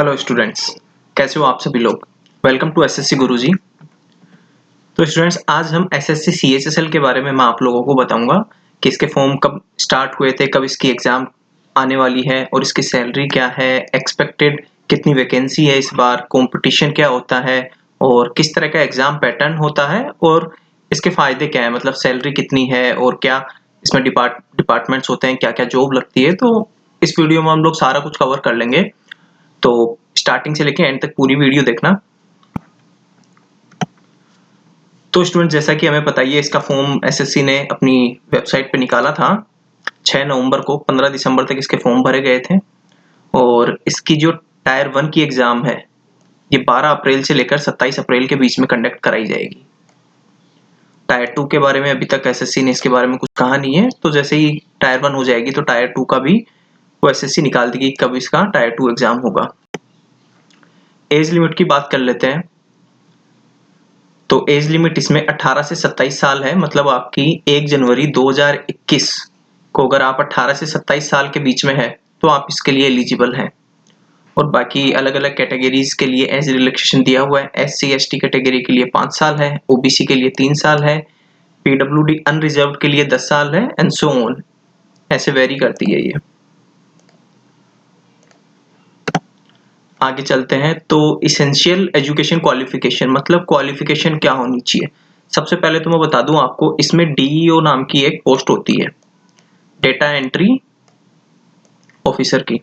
Hello students, कैसे हो आप सभी लोग। वेलकम टू एसएससी गुरुजी। तो स्टूडेंट्स, आज हम एसएससी सीएचएसएल के बारे में मैं आप लोगों को बताऊंगा कि इसके फॉर्म कब स्टार्ट हुए थे, कब इसकी एग्जाम आने वाली है और इसकी सैलरी क्या है, एक्सपेक्टेड कितनी वैकेंसी है इस बार, कंपटीशन क्या होता है और किस तरह का एग्जाम पैटर्न होता है और इसके फायदे क्या है, मतलब सैलरी कितनी है और क्या इसमें डिपार्टमेंट्स होते हैं, क्या क्या जॉब लगती है। तो इस वीडियो में हम लोग सारा कुछ कवर कर लेंगे, तो स्टार्टिंग से लेके एंड तक पूरी वीडियो देखना। तो स्टूडेंट, जैसा कि हमें पता ही है, इसका फॉर्म एसएससी ने अपनी वेबसाइट पे निकाला था 6 नवंबर को। 15 दिसंबर तक इसके फॉर्म भरे गए थे और इसकी जो टायर 1 की एग्जाम है ये 12 अप्रैल से लेकर 27 अप्रैल के बीच में कंडक्ट कराई जाएगी। टायर 2 के बारे में अभी तक एसएससी ने इसके बारे में कुछ कहा नहीं है, तो जैसे ही टायर 1 हो जाएगी तो टायर 2 का भी वो एसएससी निकाल देगी कब इसका टायर 2 एग्जाम होगा। एज लिमिट की बात कर लेते हैं। तो एज लिमिट इसमें 18 से 27 साल है, मतलब आपकी 1 जनवरी 2021 को अगर आप 18 से 27 साल के बीच में है तो आप इसके लिए एलिजिबल हैं। और बाकी अलग अलग कैटेगरीज के लिए एज रिलैक्सेशन दिया हुआ है। एससी एसटी कैटेगरी के लिए 5 साल है, ओबीसी के लिए 3 साल है, पीडब्ल्यूडी अनरिजर्व्ड के लिए 10 साल है एंड सो ऑन, ऐसे वेरी करती है ये। आगे चलते हैं। तो इसेंशियल एजुकेशन क्वालिफिकेशन, मतलब क्वालिफिकेशन क्या होनी चाहिए। सबसे पहले तो मैं बता दूं आपको, इसमें डीईओ नाम की एक पोस्ट होती है, डेटा एंट्री ऑफिसर की।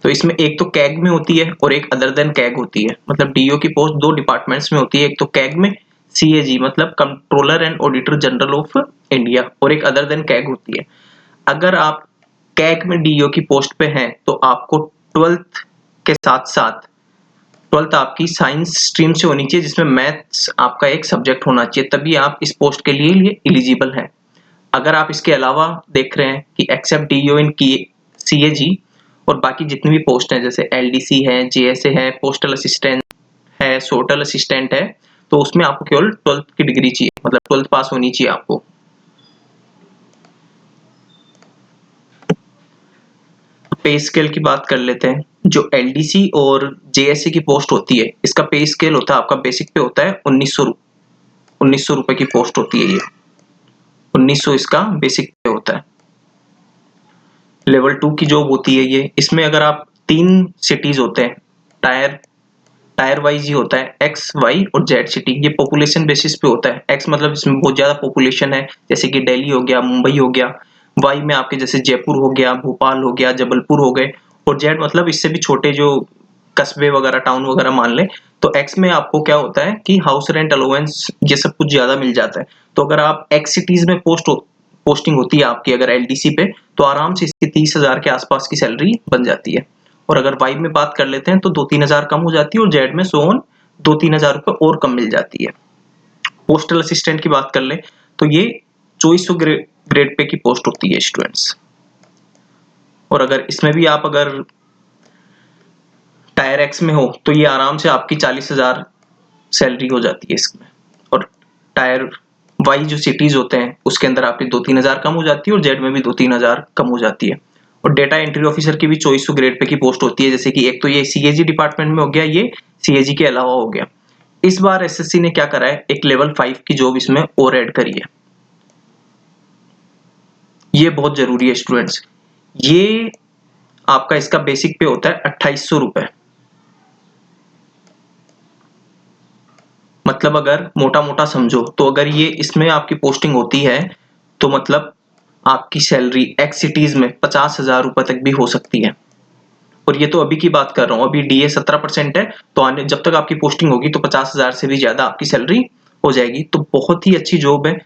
तो इसमें एक तो कैग में होती है और एक अदर देन कैग होती है। मतलब डीईओ की पोस्ट दो डिपार्टमेंट्स में होती है, एक तो कैग में सीएजी मतलब controller and auditor general of India, और एक अदर देन कैग होती है। अगर आप कैग में डीईओ की पोस्ट पे हैं तो आपको 12th के साथ साथ 12th आपकी साइंस स्ट्रीम से होनी चाहिए, जिसमें मैथ्स आपका एक सब्जेक्ट होना चाहिए, तभी आप इस पोस्ट के लिए एलिजिबल हैं। अगर आप इसके अलावा देख रहे हैं कि एक्सेप्ट डीईओ इन की सीएजी और बाकी जितनी भी पोस्ट हैं, जैसे एलडीसी है, जेएसए है, पोस्टल असिस्टेंट है, सोटल असिस्टेंट है, तो उसमें आपको केवल 12th की डिग्री चाहिए, मतलब 12th पास होनी चाहिए आपको। पे स्केल की बात कर लेते हैं। जो एलडीसी और जेएसए की पोस्ट होती है, इसका पे स्केल होता है, आपका बेसिक पे होता है 1900 रुपए की पोस्ट होती है ये। 1900 इसका बेसिक पे होता है। लेवल 2 की जॉब होती है ये। इसमें अगर आप 3 सिटीज होते हैं, टायर वाइज ही होता है, एक्स वाई और जेड सिटी। ये पॉपुलेशन बेसिस पे होता है। एक्स मतलब इसमें बहुत ज्यादा पॉपुलेशन है, जैसे कि दिल्ली हो गया, मुंबई हो गया। वाई में आपके जैसे जयपुर हो गया, भोपाल हो गया, जबलपुर हो गए। और जेड मतलब इससे भी छोटे जो कस्बे वगैरह, टाउन वगैरह मान ले। तो एक्स में आपको क्या होता है कि हाउस रेंट अलाउंस ये सब कुछ ज्यादा मिल जाता है। तो अगर आप एक्स सिटीज में पोस्टिंग होती है आपकी अगर एलडीसी पे, तो आराम से इसकी 30,000 के आसपास की सैलरी बन जाती है। और अगर वाई में बात कर लेते हैं तो 2-3 हजार कम हो जाती है, और जेड में सोन 2-3 हजार रुपए और कम मिल जाती है। पोस्टल असिस्टेंट की बात कर ले तो ये 2400 ग्रेड पे की पोस्ट होती है स्टूडेंट्स। और अगर इसमें भी आप अगर टायर एक्स में हो तो ये आराम से आपकी 40,000 सैलरी हो जाती है इसमें। और टायर वाई जो सिटीज होते हैं उसके अंदर आपकी 2-3 हजार कम हो जाती है, और जेड में भी 2-3 हजार कम हो जाती है। और डेटा एंट्री ऑफिसर की भी 2400 ग्रेड पे की पोस्ट होती है, जैसे कि एक तो ये सीएजी डिपार्टमेंट में हो गया, ये सीएजी के अलावा हो गया। इस बार एसएससी ने क्या करा है, एक लेवल 5 की जॉब इसमें और ऐड करी है। ये बहुत जरूरी है स्टूडेंट्स। ये आपका इसका बेसिक पे होता है 2800 रुपए। मतलब अगर मोटा मोटा समझो तो अगर ये इसमें आपकी पोस्टिंग होती है तो मतलब आपकी सैलरी एक्स सिटीज में 50,000 रुपए तक भी हो सकती है। और ये तो अभी की बात कर रहा हूँ, अभी डीए 17% है, तो आने जब तक आपकी पोस्टिंग होगी तो 50,000 से भी ज्यादा आपकी सैलरी हो जाएगी। तो बहुत ही अच्छी जॉब है,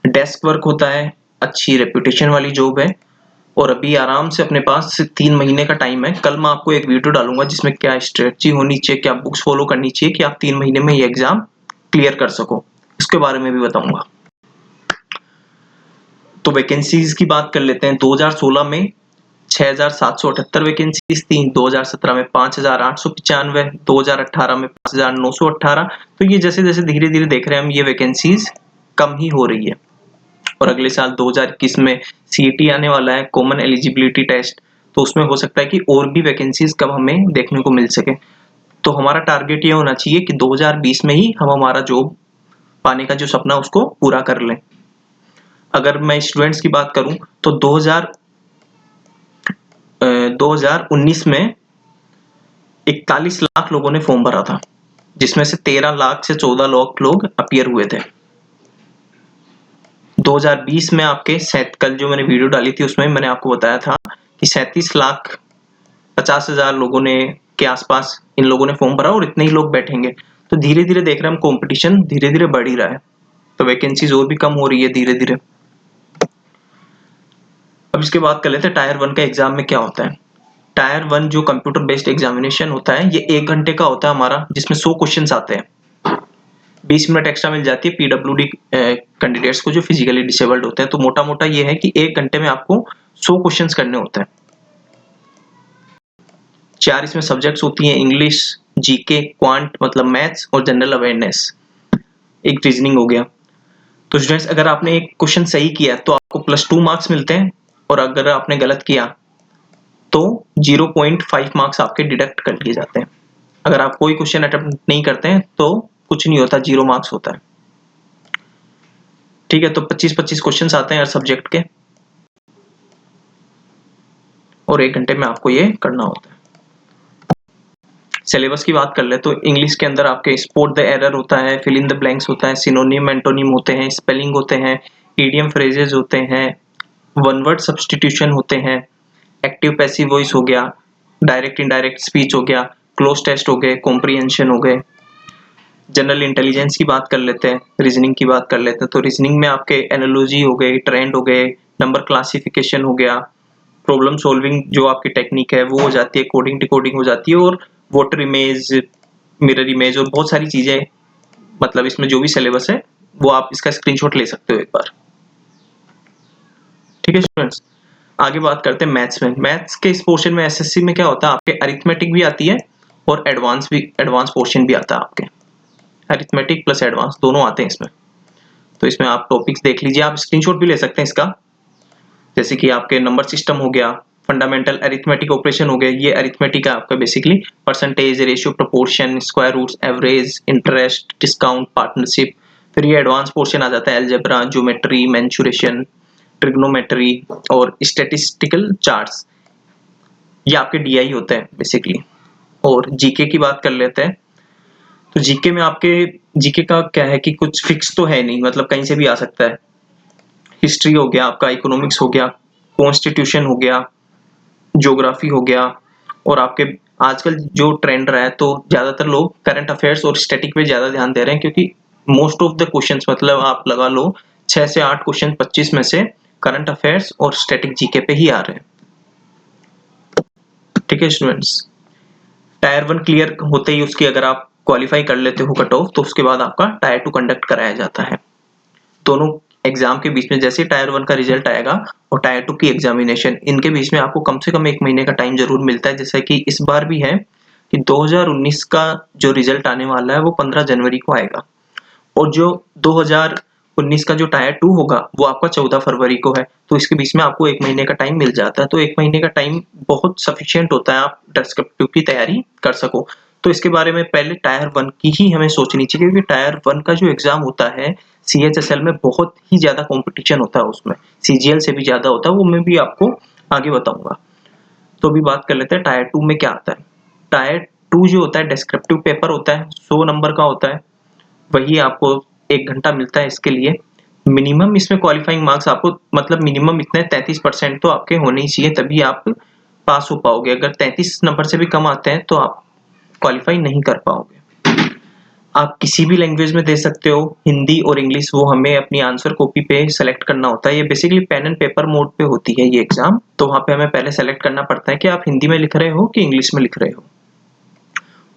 डेस्क वर्क होता है, अच्छी रेपुटेशन वाली जॉब है। और अभी आराम से अपने पास 3 महीने का टाइम है। कल मैं आपको एक वीडियो डालूंगा जिसमें क्या स्ट्रेटजी होनी चाहिए, क्या बुक्स फॉलो करनी चाहिए कि आप 3 महीने में ये एग्जाम क्लियर कर सको, इसके बारे में भी बताऊंगा। तो वैकेंसीज की बात कर लेते हैं। 2016 में 6,778 वैकेंसीज थी, 2017 में 5,895, 2018 में 5,918। तो ये जैसे जैसे धीरे धीरे देख रहे हैं हम, ये वैकेंसीज कम ही हो रही है। और अगले साल 2021 में सीईटी आने वाला है, कॉमन एलिजिबिलिटी टेस्ट, तो उसमें हो सकता है कि और भी वैकेंसीज कम हमें देखने को मिल सके। तो हमारा टारगेट ये होना चाहिए कि 2020 में ही हम हमारा जॉब पाने का जो सपना उसको पूरा कर लें। अगर मैं स्टूडेंट्स की बात करूं तो 2019 में 41 लाख लोगों ने फॉर्म भरा था, जिसमें से 13 लाख से 14 लाख लोग अपीयर हुए थे। 2020 में आपके कल जो मैंने वीडियो डाली थी उसमें मैंने आपको बताया था कि 37,50,000 लोगों ने के आसपास इन लोगों ने फॉर्म भरा और इतने ही लोग बैठेंगे। तो धीरे धीरे देख रहे हैं हम, कंपटीशन धीरे धीरे बढ़ ही रहा है, तो वैकेंसीज और भी कम हो रही है धीरे धीरे। अब इसके बाद कर लेते हैं टायर 1 का एग्जाम में क्या होता है। टायर 1 जो कंप्यूटर बेस्ड एग्जामिनेशन होता है ये 1 घंटे का होता है हमारा, जिसमें 100 क्वेश्चंस आते हैं। 20 मिनट एक्स्ट्रा मिल जाती है पीडब्ल्यूडी कैंडिडेट्स को जो फिजिकली डिसेबल्ड होते हैं। तो मोटा मोटा ये है कि 1 घंटे में आपको 100 क्वेश्चंस करने होते हैं। 4 इसमें सब्जेक्ट्स होती हैं, इंग्लिश, जीके, क्वांट मतलब मैथ्स और जनरल अवेयरनेस, एक रीजनिंग हो गया। तो स्टूडेंट्स अगर आपने एक क्वेश्चन सही किया तो आपको +2 मार्क्स मिलते हैं, और अगर आपने गलत किया तो 0.5 मार्क्स आपके डिडक्ट कर लिए जाते हैं। अगर आप कोई क्वेश्चन अटेम्प्ट नहीं करते हैं तो कुछ नहीं होता, 0 मार्क्स होता है। ठीक है, तो 25-25 क्वेश्चंस आते हैं हर सब्जेक्ट के, और 1 घंटे में आपको ये करना होता है। सिलेबस की बात कर ले तो इंग्लिश के अंदर आपके स्पॉट द एरर होता है, फिल इन द ब्लैंक्स होता है, सिनोनिम एंटोनिम होते हैं, स्पेलिंग होते हैं, इडियम फ्रेजेस होते हैं, वन वर्ड सब्स्टिट्यूशन होते हैं, एक्टिव पैसिव वॉइस हो गया, डायरेक्ट इनडायरेक्ट स्पीच हो गया, क्लोज टेस्ट हो गए, कॉम्प्रिहेंशन हो गए। जनरल इंटेलिजेंस की बात कर लेते हैं, रीजनिंग की बात कर लेते हैं। तो रीजनिंग में आपके एनालॉजी हो गए, ट्रेंड हो गए, नंबर क्लासिफिकेशन हो गया, प्रॉब्लम सॉल्विंग जो आपकी टेक्निक है वो हो जाती है, कोडिंग डिकोडिंग हो जाती है, और वाटर इमेज, मिरर इमेज और बहुत सारी चीजें। मतलब इसमें जो भी सिलेबस है वो आप इसका स्क्रीनशॉट ले सकते हो एक बार। ठीक है स्टूडेंट्स, आगे बात करते हैं मैथ्स में। मैथ्स के इस पोर्शन में एसएससी में क्या होता है, आपके अरिथमेटिक भी आती है और एडवांस पोर्शन भी आता है। आपके अरिथमेटिक प्लस एडवांस दोनों आते हैं इसमें। तो इसमें आप टॉपिक्स देख लीजिए, आप स्क्रीनशॉट भी ले सकते हैं इसका। जैसे कि आपके नंबर सिस्टम हो गया, फंडामेंटल अरिथमेटिक ऑपरेशन हो गया, ये अरिथमेटिक है आपका basically, percentage, ratio, proportion, square roots, average, interest, discount, partnership. फिर ये एडवांस पोर्शन आ जाता है, अलजेब्रा, ज्योमेट्री, मेंसुरेशन, ट्रिग्नोमेट्री और स्टैटिस्टिकल चार्ट्स। ये आपके डीआई होते हैं बेसिकली। और जीके की बात कर लेते हैं। तो जीके में आपके जीके का क्या है कि कुछ फिक्स तो है नहीं, मतलब कहीं से भी आ सकता है। हिस्ट्री हो गया आपका, इकोनॉमिक्स हो गया, कॉन्स्टिट्यूशन हो गया, ज्योग्राफी हो गया, और आपके आजकल जो ट्रेंड रहा है तो ज्यादातर लोग करंट अफेयर्स और स्टैटिक पे ज्यादा ध्यान दे रहे हैं, क्योंकि मोस्ट ऑफ द क्वेश्चंस, मतलब आप लगा लो 6 से 8 क्वेश्चन 25 में से करंट अफेयर्स और स्टैटिक जीके पे ही आ रहे हैं। ठीक है स्टूडेंट्स, टायर 1 क्लियर होते ही उसकी अगर आप क्वालिफाई कर लेते हो कट ऑफ, तो उसके बाद आपका टायर 2 कंडक्ट कराया जाता है। दोनों एग्जाम के बीच में जैसे टायर 1 का रिजल्ट आएगा और टायर 2 की एग्जामिनेशन, इनके बीच में आपको कम से कम 1 महीने का टाइम जरूर मिलता है। जैसे कि इस बार भी है कि 2019 का जो रिजल्ट आने वाला है वो 15 जनवरी को आएगा, और जो 2019 का जो टायर 2 होगा वो आपका 14 फरवरी को है। तो इसके बीच में आपको 1 महीने का टाइम मिल जाता है। तो 1 महीने का टाइम बहुत सफिशिएंट होता है, आप डेस्क्रिप्टिव की तैयारी कर सको। तो इसके बारे में पहले टायर 1 की ही हमें सोचनी चाहिए, क्योंकि टायर 1 का जो एग्जाम होता है CHSL में बहुत ही ज्यादा कंपटीशन होता है, उसमें CGL से भी ज्यादा होता है, वो मैं भी आपको आगे बताऊंगा। तो अभी बात कर लेते हैं टायर 2 में क्या आता है। टायर 2 जो होता है डिस्क्रिप्टिव पेपर होता है, 100 नंबर का होता है, वही आपको 1 घंटा मिलता है इसके लिए। मिनिमम इसमें क्वालिफाइंग मार्क्स आपको, मतलब मिनिमम इतने 33% तो आपके होने ही चाहिए, तभी आप पास हो पाओगे। अगर 33 नंबर से भी कम आते हैं तो आप क्वालिफाई नहीं कर पाओगे। आप किसी भी लैंग्वेज में दे सकते हो, हिंदी और इंग्लिश, वो हमें अपनी आंसर कॉपी पे सेलेक्ट करना होता है। ये basically pen and paper mode पे होती है ये एग्जाम, तो वहां पे हमें पहले सेलेक्ट करना पड़ता है कि आप हिंदी में लिख रहे हो कि इंग्लिश में लिख रहे हो।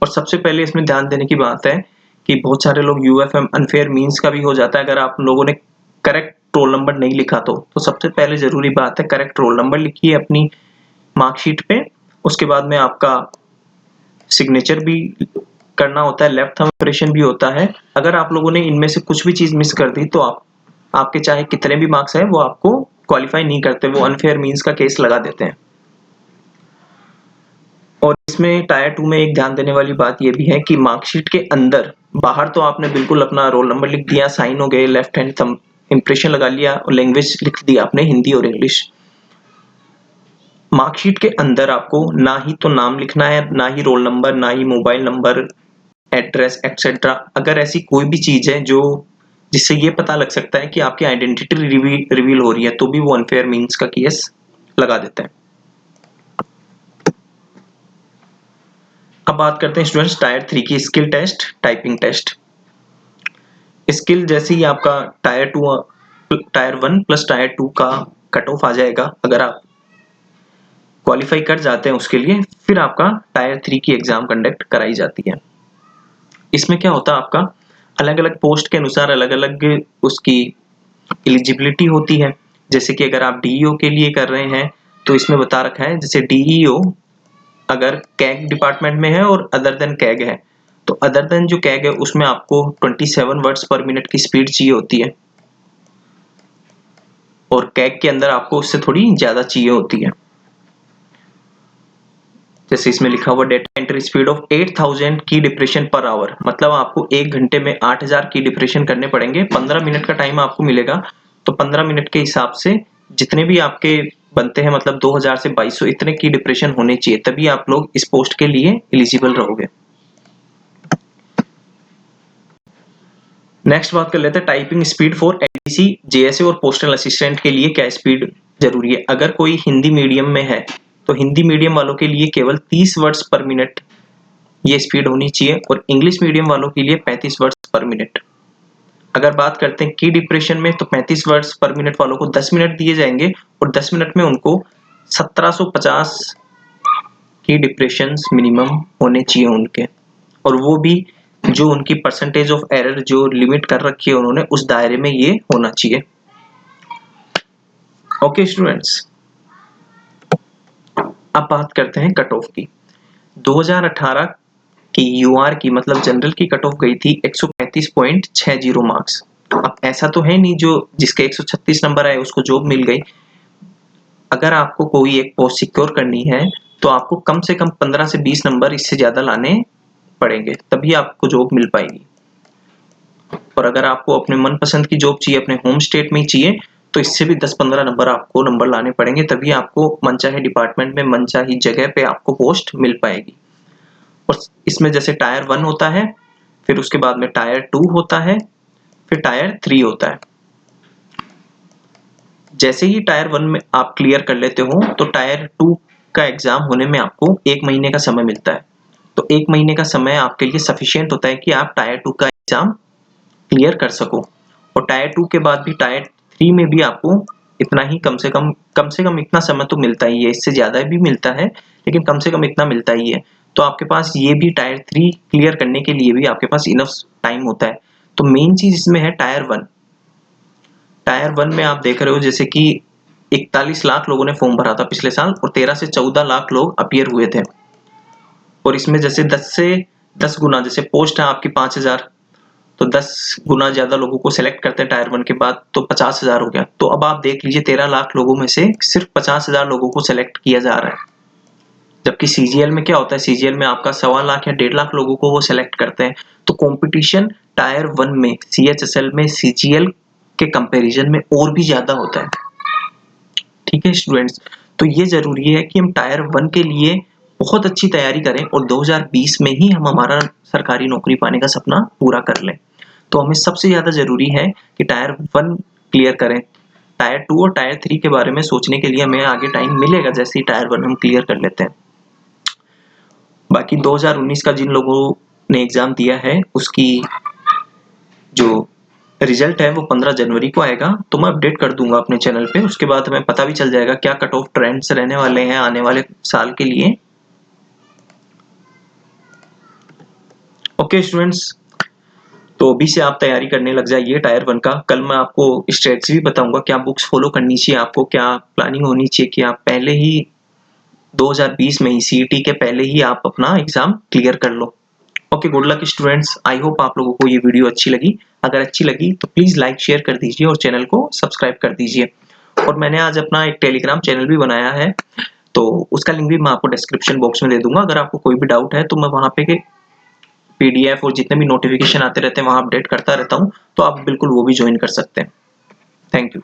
और सबसे पहले इसमें ध्यान देने की बात है कि बहुत सारे लोग UFM अनफेयर मीन्स का भी हो जाता है। अगर आप लोगों ने करेक्ट रोल नंबर नहीं लिखा तो सबसे पहले जरूरी बात है करेक्ट रोल नंबर लिखिए अपनी मार्कशीट पे। उसके बाद में आपका सिग्नेचर भी करना होता है, लेफ्ट थंब इंप्रेशन भी होता है। अगर आप लोगों ने इनमें से कुछ भी चीज मिस कर दी तो आपके चाहे कितने भी मार्क्स है वो आपको क्वालिफाई नहीं करते, वो अनफेयर मीन्स का केस लगा देते हैं। और इसमें टायर 2 में एक ध्यान देने वाली बात ये भी है कि मार्कशीट के अंदर, बाहर तो आपने बिल्कुल अपना रोल नंबर लिख दिया, साइन हो गए, लेफ्ट हैंड थंब इंप्रेशन लगा लिया और लैंग्वेज लिख दिया आपने हिंदी और इंग्लिश। मार्कशीट के अंदर आपको ना ही तो नाम लिखना है, ना ही रोल नंबर, ना ही मोबाइल नंबर, एड्रेस एक्सेट्रा। अगर ऐसी कोई भी चीज है जो जिससे ये पता लग सकता है कि आपकी आइडेंटिटी रिवील हो रही है, तो भी वो अनफेयर मीन्स का केस लगा देते हैं। अब बात करते हैं स्टूडेंट्स टायर 3 की skill test, typing test. Skill जैसे ही आपका टायर 1 प्लस टायर 2 का कट ऑफ आ जाएगा, अगर आप क्वालिफाई कर जाते हैं उसके लिए, फिर आपका टायर 3 की एग्जाम कंडक्ट कराई जाती है। इसमें क्या होता है, आपका अलग अलग पोस्ट के अनुसार अलग अलग उसकी एलिजिबिलिटी होती है। जैसे कि अगर आप डीईओ के लिए कर रहे हैं तो इसमें बता रखा है, जैसे डीईओ अगर कैग डिपार्टमेंट में है और अदर देन कैग है, तो अदर देन जो कैग है उसमें आपको 27 वर्ड्स पर मिनट की स्पीड चाहिए होती है, और कैग के अंदर आपको उससे थोड़ी ज्यादा चाहिए होती है। जैसे इसमें लिखा हुआ डेटा एंट्री स्पीड ऑफ 8000 की डिप्रेशन पर आवर, मतलब आपको 1 घंटे में 8000 की डिप्रेशन करने पड़ेंगे। 15 मिनट का टाइम आपको मिलेगा, तो 15 मिनट के हिसाब से जितने भी आपके बनते हैं, मतलब 2000 से 2200 इतने की डिप्रेशन होने चाहिए, तभी आप लोग इस पोस्ट के लिए एलिजिबल रहोगे। नेक्स्ट बात कर लेते हैं typing speed for ADC, JSA और पोस्टल असिस्टेंट के लिए क्या स्पीड जरूरी है। अगर कोई हिंदी मीडियम में है तो हिंदी मीडियम वालों के लिए केवल 30 वर्ड्स पर मिनट ये स्पीड होनी चाहिए, और इंग्लिश मीडियम वालों के लिए 35 वर्ड्स पर मिनट। अगर बात करते हैं की डिप्रेशन में, तो 35 वर्ड्स पर मिनट वालों को 10 मिनट दिए जाएंगे, और 10 मिनट में उनको 1750 की डिप्रेशन मिनिमम होने चाहिए उनके, और वो भी जो उनकी परसेंटेज ऑफ एरर जो लिमिट कर रखी है उन्होंने, उस दायरे में ये होना चाहिए। ओके स्टूडेंट्स, अब बात करते हैं कट ऑफ की। 2018 की यूआर की, मतलब जनरल की कट ऑफ गई थी 135.60 मार्क्स। अब ऐसा तो है नहीं जो जिसके 136 नंबर आए उसको जॉब मिल गई। अगर आपको कोई एक पोस्ट सिक्योर करनी है तो आपको कम से कम 15 से 20 नंबर इससे ज्यादा लाने पड़ेंगे, तभी आपको जॉब मिल पाएगी। और अगर आपको अपने मनपसंद की जॉब चाहिए, अपने होम स्टेट में ही चाहिए, तो इससे भी 10-15 नंबर आपको लाने पड़ेंगे, तभी आपको मनचाहे डिपार्टमेंट में मनचाही जगह पे आपको पोस्ट मिल पाएगी। और इसमें जैसे टायर 1 होता है, फिर उसके बाद में टायर 2 होता है, फिर टायर 3 होता है। जैसे ही टायर 1 में आप क्लियर कर लेते हो तो टायर 2 का एग्जाम होने में आपको 1 महीने का समय मिलता है। तो 1 महीने का समय आपके लिए सफिशिएंट होता है कि आप टायर 2 का एग्जाम क्लियर कर सको। और टायर 2 के बाद भी टायर 3 में भी आपको इतना ही कम से कम इतना समय तो मिलता ही है, इससे ज्यादा भी मिलता है, लेकिन कम से कम इतना मिलता ही है। तो आपके पास ये भी टायर 3 क्लियर करने के लिए भी आपके पास इनफ टाइम होता है। तो मेन चीज इसमें है टायर 1। टायर 1 में आप देख रहे हो जैसे कि 41 लाख लोगों ने फॉर्म भरा था पिछले साल, और 13 से 14 लाख लोग अपीयर हुए थे। और इसमें जैसे 10 गुना, जैसे पोस्ट है आपकी 5000, तो 10 गुना ज्यादा लोगों को सिलेक्ट करते हैं टायर 1 के बाद, तो 50,000 हो गया। तो अब आप देख लीजिए 13 लाख लोगों में से सिर्फ 50,000 लोगों को सिलेक्ट किया जा रहा है। जबकि सीजीएल में क्या होता है, सीजीएल में आपका 1.25 लाख या 1.5 लाख लोगों को वो सिलेक्ट करते हैं। तो कंपटीशन टायर 1 में सीएचएसएल में सीजीएल के कंपैरिजन में और भी ज्यादा होता है। ठीक है स्टूडेंट्स, तो ये जरूरी है कि हम टायर 1 के लिए बहुत अच्छी तैयारी करें और 2020 में ही हम हमारा सरकारी नौकरी पाने का सपना पूरा कर लें। तो हमें सबसे ज्यादा जरूरी है कि टायर 1 क्लियर करें। टायर 2 और टायर 3 के बारे में सोचने के लिए हमें आगे टाइम मिलेगा जैसे ही टायर 1 हम क्लियर कर लेते हैं। बाकी 2019 का जिन लोगों ने एग्जाम दिया है उसकी जो रिजल्ट है वो 15 जनवरी को आएगा, तो मैं अपडेट कर दूंगा अपने चैनल पे। उसके बाद हमें पता भी चल जाएगा क्या कट ऑफ ट्रेंड्स रहने वाले हैं आने वाले साल के लिए। ओके स्टूडेंट्स, तो अभी से आप तैयारी करने लग जाइए टायर 1 का। कल मैं आपको स्ट्रेटजी भी बताऊंगा, क्या बुक्स फॉलो करनी चाहिए आपको, क्या प्लानिंग होनी चाहिए कि आप पहले ही 2020 में ही सीईटी के पहले ही आप अपना एग्जाम क्लियर कर लो। Okay, good luck students. I hope आप लोगों को ये वीडियो अच्छी लगी। अगर अच्छी लगी तो प्लीज लाइक शेयर कर दीजिए और चैनल को सब्सक्राइब कर दीजिए। और मैंने आज अपना एक टेलीग्राम चैनल भी बनाया है, तो उसका लिंक भी मैं आपको डिस्क्रिप्शन बॉक्स में दे दूंगा। अगर आपको कोई भी डाउट है तो मैं वहाँ पे PDF और जितने भी नोटिफिकेशन आते रहते हैं वहाँ अपडेट करता रहता हूँ, तो आप बिल्कुल वो भी ज्वाइन कर सकते हैं। Thank you.